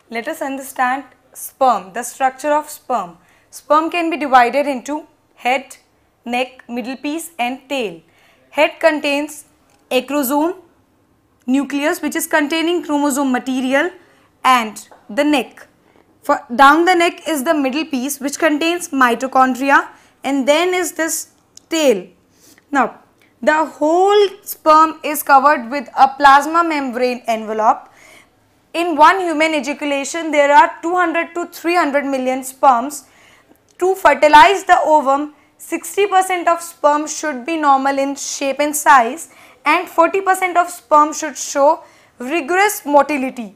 Let us understand sperm, the structure of sperm. Sperm can be divided into head, neck, middle piece and tail. Head contains acrosome, nucleus which is containing chromosome material, and the neck. Down the neck is the middle piece which contains mitochondria, and then is this tail. Now, the whole sperm is covered with a plasma membrane envelope. In one human ejaculation, there are 200 to 300 million sperms. To fertilize the ovum, 60% of sperm should be normal in shape and size, and 40% of sperm should show rigorous motility.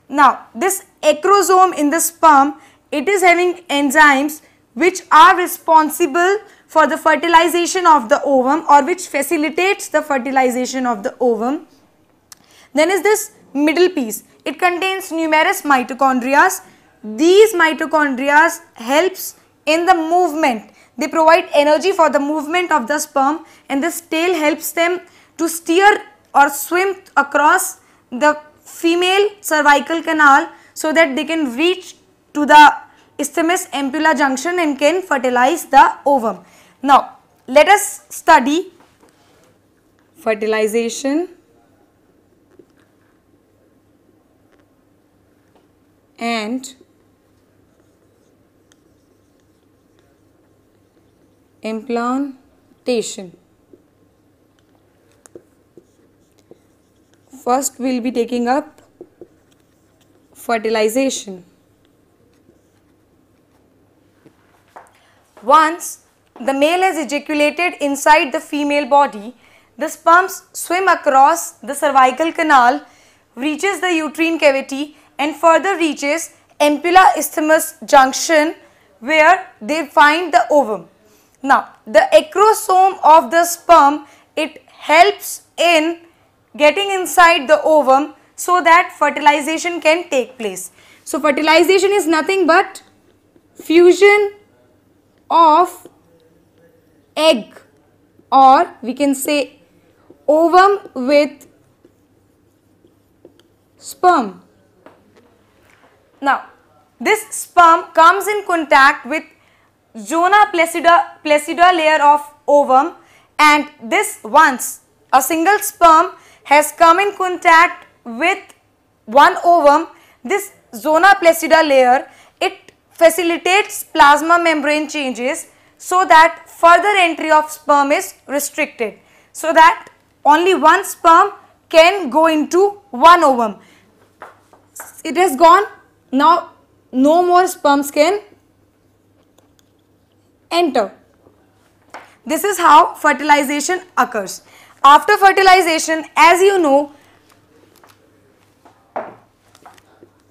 Now, this acrosome in the sperm, it is having enzymes which are responsible for the fertilization of the ovum, or which facilitates the fertilization of the ovum. Then is this middle piece. It contains numerous mitochondria. These mitochondria helps in the movement. They provide energy for the movement of the sperm, and this tail helps them to steer or swim across the female cervical canal so that they can reach to the isthmus ampulla junction and can fertilize the ovum. Now, let us study fertilization and implantation. First, we will be taking up fertilization. Once the male has ejaculated inside the female body, the sperms swim across the cervical canal, reaches the uterine cavity and further reaches ampulla isthmus junction where they find the ovum. Now, the acrosome of the sperm, it helps in getting inside the ovum so that fertilization can take place. So, fertilization is nothing but fusion of egg, or we can say ovum with sperm. Now, this sperm comes in contact with zona placida layer of ovum, and this once a single sperm has come in contact with one ovum, this zona placida layer, it facilitates plasma membrane changes so that further entry of sperm is restricted, so that only one sperm can go into one ovum. It has gone, now no more sperms can enter. This is how fertilization occurs. After fertilization, as you know,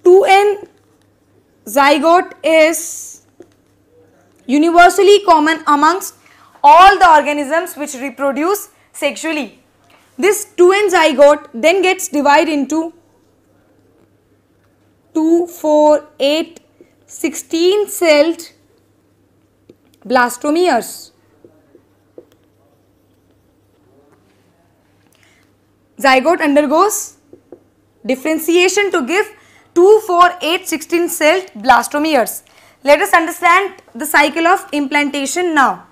2n zygote is universally common amongst all the organisms which reproduce sexually. This 2n zygote then gets divided into 2, 4, 8, 16 celled blastomeres. Zygote undergoes differentiation to give 2, 4, 8, 16 celled blastomeres. Let us understand the cycle of implantation now.